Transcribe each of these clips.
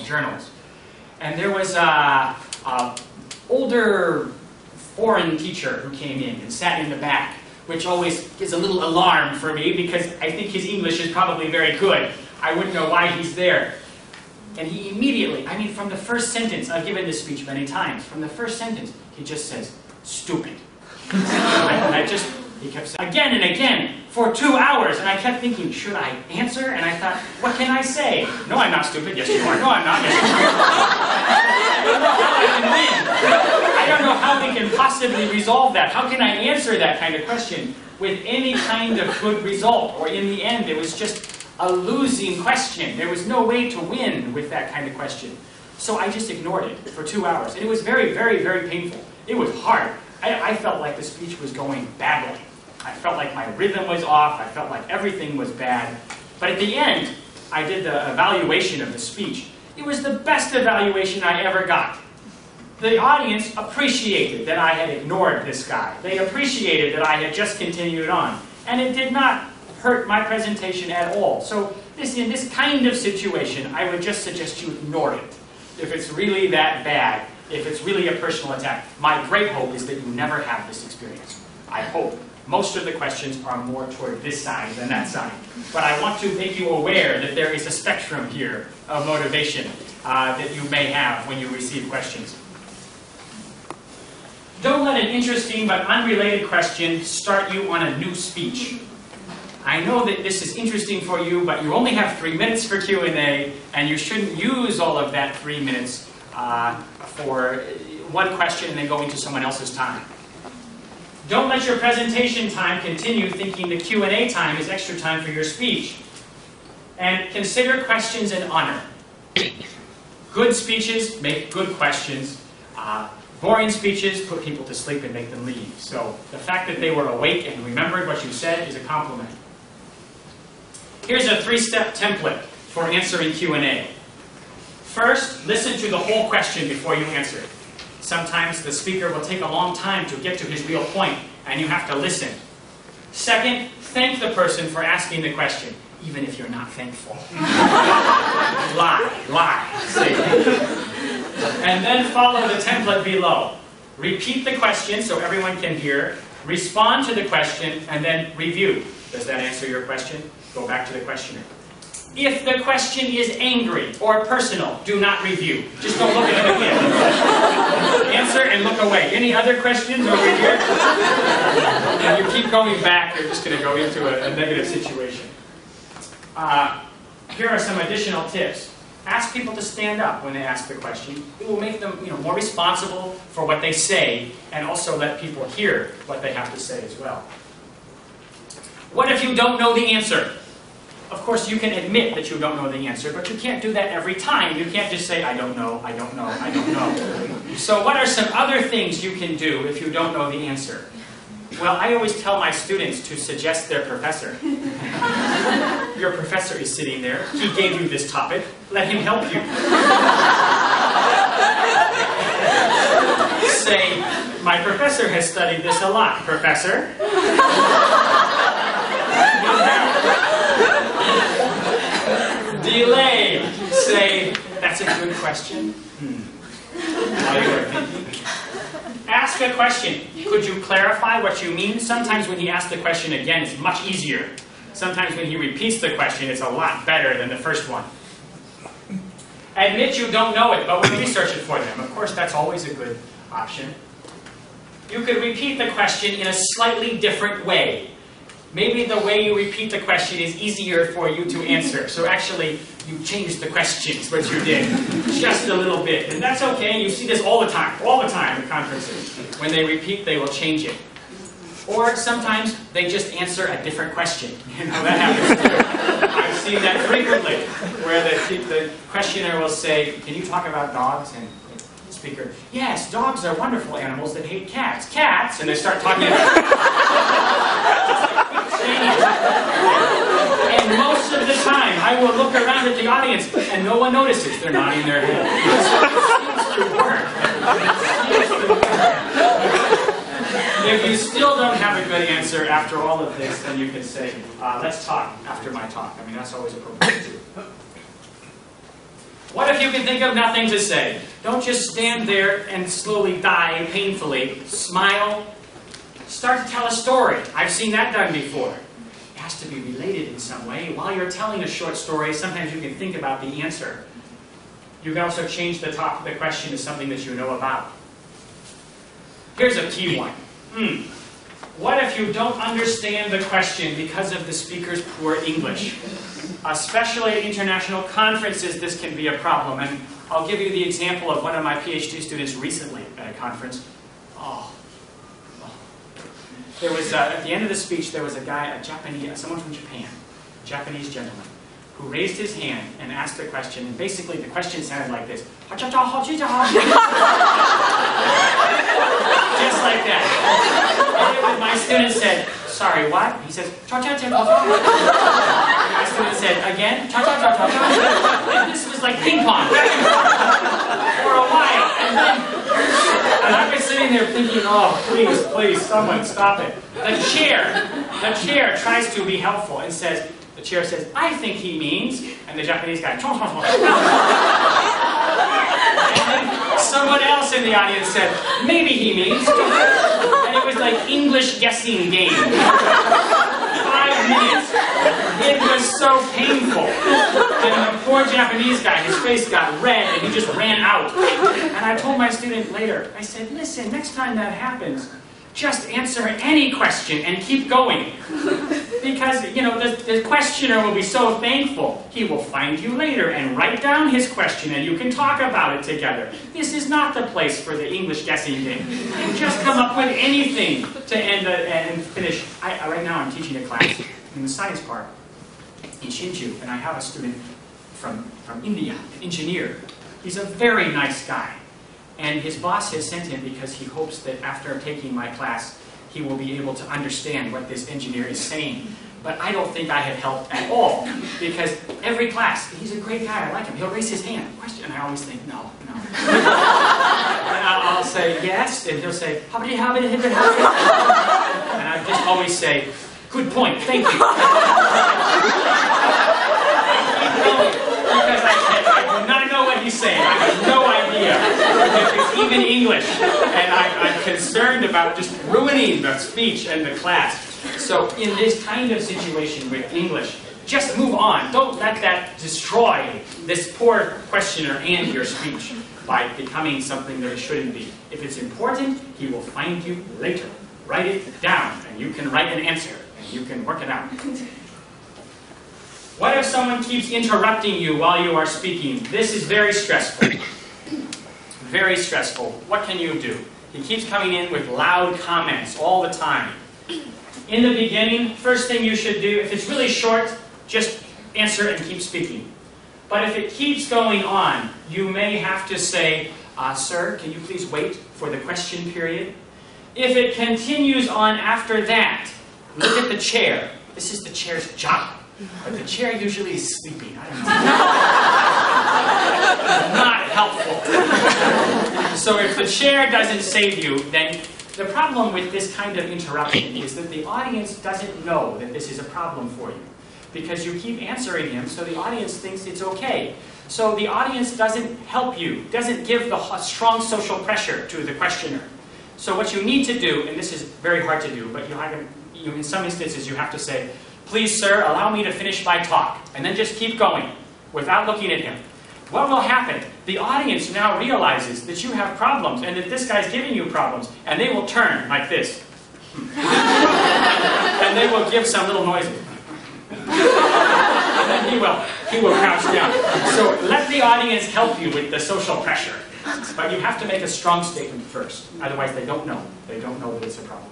journals. And there was a older foreign teacher who came in and sat in the back, which always is a little alarm for me because I think his English is probably very good. I wouldn't know why he's there. And he immediately, I mean from the first sentence, I've given this speech many times, from the first sentence, he just says, "Stupid." He kept saying, again and again, for 2 hours, and I kept thinking, should I answer? And I thought, what can I say? No, I'm not stupid. Yes, you are. No, I'm not. Yes, you are. I don't know how I can win. I don't know how we can possibly resolve that. How can I answer that kind of question with any kind of good result? Or in the end, it was just a losing question. There was no way to win with that kind of question. So I just ignored it for 2 hours. And it was very, very, very painful. It was hard. I felt like the speech was going badly. I felt like my rhythm was off. I felt like everything was bad. But at the end, I did the evaluation of the speech. It was the best evaluation I ever got. The audience appreciated that I had ignored this guy. They appreciated that I had just continued on. And it did not hurt my presentation at all. So in this kind of situation, I would just suggest you ignore it. If it's really that bad, if it's really a personal attack, my great hope is that you never have this experience. I hope. Most of the questions are more toward this side than that side. But I want to make you aware that there is a spectrum here of motivation that you may have when you receive questions. Don't let an interesting but unrelated question start you on a new speech. I know that this is interesting for you, but you only have 3 minutes for Q&A, and you shouldn't use all of that 3 minutes for one question and then go into someone else's time. Don't let your presentation time continue thinking the Q&A time is extra time for your speech. And consider questions in honor. Good speeches make good questions. Boring speeches put people to sleep and make them leave. So the fact that they were awake and remembered what you said is a compliment. Here's a 3-step template for answering Q&A. First, listen to the whole question before you answer it. Sometimes the speaker will take a long time to get to his real point, and you have to listen. Second, thank the person for asking the question, even if you're not thankful. Lie. See? And then follow the template below. Repeat the question so everyone can hear, respond to the question, and then review. Does that answer your question? Go back to the questioner. If the question is angry or personal, do not review. Just don't look at it again. Answer and look away. Any other questions over here? And you keep going back, you're just going to go into a negative situation. Here are some additional tips. Ask people to stand up when they ask the question. It will make them more responsible for what they say, and also let people hear what they have to say as well. What if you don't know the answer? Of course, you can admit that you don't know the answer, but you can't do that every time. You can't just say, I don't know, I don't know, I don't know. So what are some other things you can do if you don't know the answer? Well, I always tell my students to suggest their professor. Your professor is sitting there. He gave you this topic. Let him help you. Say, my professor has studied this a lot. Professor? Delay. Say, that's a good question. While you are thinking. Ask a question. Could you clarify what you mean? Sometimes when he asks the question again, it's much easier. Sometimes when he repeats the question, it's a lot better than the first one. Admit you don't know it, but we'll research it for them. Of course, that's always a good option. You could repeat the question in a slightly different way. Maybe the way you repeat the question is easier for you to answer. So actually, you changed the questions, what you did, just a little bit. And that's okay. You see this all the time in conferences. When they repeat, they will change it. Or sometimes they just answer a different question. That happens too. I've seen that frequently, where the questioner will say, can you talk about dogs? And the speaker, yes, dogs are wonderful animals that hate cats. Cats! And they start talking about and most of the time, I will look around at the audience and no one notices. They're nodding their head. It seems to work. If you still don't have a good answer after all of this, then you can say, let's talk after my talk. I mean, that's always appropriate too. What if you can think of nothing to say? Don't just stand there and slowly die painfully. Smile. Start to tell a story. I've seen that done before. It has to be related in some way. While you're telling a short story, sometimes you can think about the answer. You can also change the topic of the question to something that you know about. Here's a key one. What if you don't understand the question because of the speaker's poor English? Especially at international conferences, this can be a problem. And I'll give you the example of one of my PhD students recently at a conference. There was, at the end of the speech, there was a guy, someone from Japan, a Japanese gentleman, who raised his hand and asked a question. And basically, the question sounded like this. Just like that. And my student said, sorry, what? He says, and my student said, again, and this was like ping pong for a while. And I've been sitting there thinking, oh, please, someone stop it. The chair tries to be helpful and says, the chair says, I think he means, and the Japanese guy, and then someone else in the audience said, maybe he means, and it was like English guessing game. 5 minutes. It was so painful. And the poor Japanese guy, his face got red, and he just ran out. And I told my student later, I said, listen, next time that happens, just answer any question and keep going. Because, the questioner will be so thankful. He will find you later and write down his question and you can talk about it together. This is not the place for the English guessing game. You just come up with anything to end and finish. Right now I'm teaching a class in the science part in Hsinchu, and I have a student from India, an engineer. He's a very nice guy. And his boss has sent him because he hopes that after taking my class, he will be able to understand what this engineer is saying. But I don't think I have helped at all, because every class, he's a great guy, I like him, he'll raise his hand, question, and I always think, no. And I'll say, yes, and he'll say, and I just always say, good point, thank you. Because I do not know what he's saying. I have no idea if it's even English. And I'm concerned about just ruining the speech and the class. So in this kind of situation with English, just move on. Don't let that destroy this poor questioner and your speech by becoming something that it shouldn't be. If it's important, he will find you later. Write it down, and you can write an answer, and you can work it out. What if someone keeps interrupting you while you are speaking? This is very stressful. Very stressful. What can you do? He keeps coming in with loud comments all the time. In the beginning, first thing you should do, if it's really short, just answer and keep speaking. But if it keeps going on, you may have to say, sir, can you please wait for the question period? If it continues on after that, look at the chair. This is the chair's job. But the chair usually is sleeping. I don't know. Not helpful. So if the chair doesn't save you, then the problem with this kind of interruption is that the audience doesn't know that this is a problem for you. Because you keep answering him, so the audience thinks it's okay. So the audience doesn't help you, doesn't give the strong social pressure to the questioner. So what you need to do, and this is very hard to do, but in some instances you have to say, please, sir, allow me to finish my talk. And then just keep going without looking at him. What will happen? The audience now realizes that you have problems and that this guy's giving you problems. And they will turn like this. And they will give some little noises. And then he will crouch down. So let the audience help you with the social pressure. But you have to make a strong statement first. Otherwise, they don't know. They don't know that it's a problem.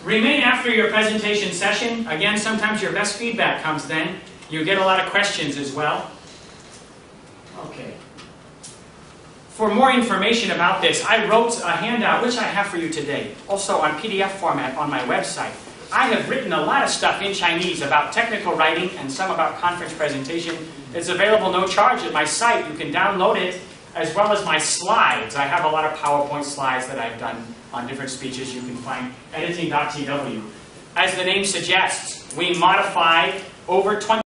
Remain after your presentation session. Again, sometimes your best feedback comes then. You get a lot of questions as well. Okay. For more information about this, I wrote a handout, which I have for you today, also on PDF format on my website. I have written a lot of stuff in Chinese about technical writing and some about conference presentation. It's available no charge at my site. You can download it, as well as my slides. I have a lot of PowerPoint slides that I've done on different speeches. You can find editing.tw. As the name suggests, we modified over 20